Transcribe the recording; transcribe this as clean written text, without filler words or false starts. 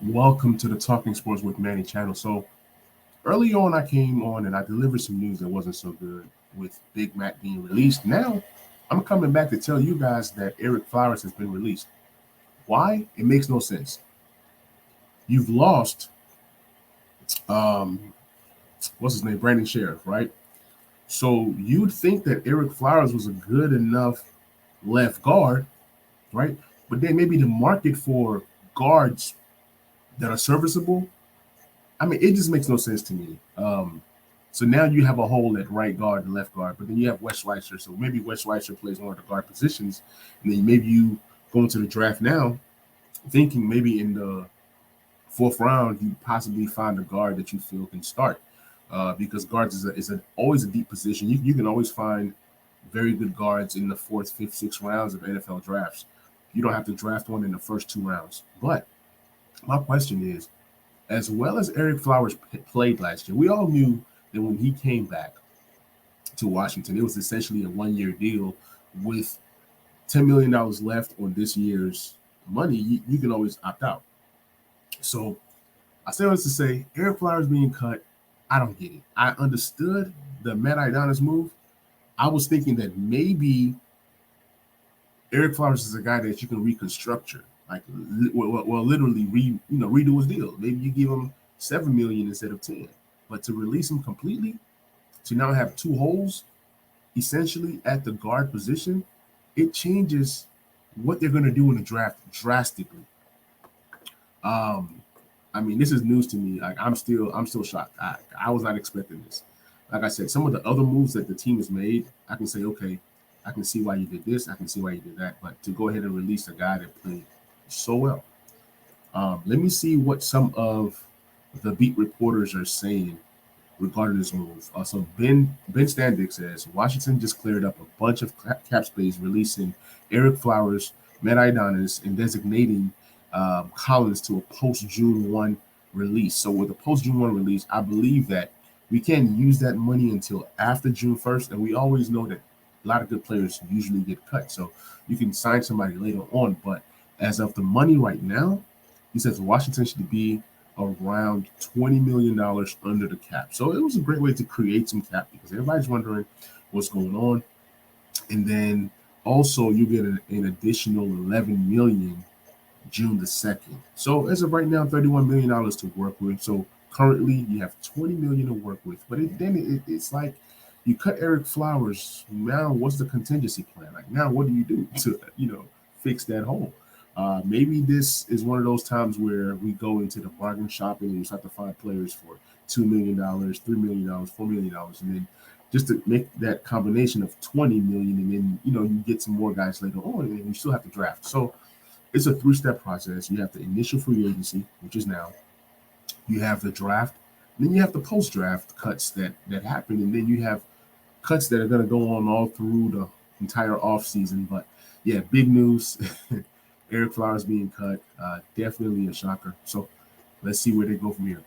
Welcome to the Talking Sports with Manny channel. So early on, I came on and I delivered some news that wasn't so good with Big Mac being released. Now I'm coming back to tell you guys that Ereck Flowers has been released. Why? It makes no sense. You've lost, um, what's his name, Brandon Sheriff, right? So you'd think that Ereck Flowers was a good enough left guard, right? But then maybe the market for guards that are serviceable, I mean, it just makes no sense to me. So now you have a hole at right guard and left guard, but then you have Wes Schweitzer. So maybe Wes Schweitzer plays one of the guard positions, and then maybe you go into the draft now thinking maybe in the fourth round you possibly find a guard that you feel can start. Because guards always a deep position. You can always find very good guards in the fourth, fifth, sixth rounds of NFL drafts. You don't have to draft one in the first two rounds. But my question is, as well as Ereck Flowers played last year, we all knew that when he came back to Washington, it was essentially a 1 year deal with $10 million left on this year's money. You can always opt out. So I say all this to say, Ereck Flowers being cut, I don't get it. I understood the Matt Idonis move. I was thinking that maybe Ereck Flowers is a guy that you can reconstructure, like literally redo his deal. Maybe you give him 7 million instead of 10. But to release him completely, to now have two holes essentially at the guard position, it changes what they're going to do in the draft drastically. Um, I mean, this is news to me. Like I'm still shocked. I was not expecting this. Like I said, some of the other moves that the team has made, I can say, okay, I can see why you did this. I can see why you did that. But to go ahead and release a guy that played so well, let me see what some of the beat reporters are saying regarding this move. So Ben Standig says Washington just cleared up a bunch of cap space, releasing Ereck Flowers, Matt Idonis, and designating Collins to a post June 1 release. So with a post June 1 release, I believe that we can't use that money until after June 1st, and we always know that a lot of good players usually get cut. So you can sign somebody later on, but as of the money right now, he says Washington should be around $20 million under the cap. So it was a great way to create some cap because everybody's wondering what's going on. And then also you get an additional 11 million June 2nd. So as of right now, $31 million to work with. So currently you have 20 million to work with. But it's like you cut Ereck Flowers. Now what's the contingency plan? Like now what do you do to fix that hole? Maybe this is one of those times where we go into the bargain shopping and you start to find players for $2 million, $3 million, $4 million, and then just to make that combination of 20 million, and then you get some more guys later on, and you still have to draft. So it's a three-step process. You have the initial free agency, which is now. You have the draft, and then you have the post-draft cuts that happen, and then you have cuts that are going to go on all through the entire off season. But yeah, big news. Ereck Flowers being cut, definitely a shocker. So let's see where they go from here.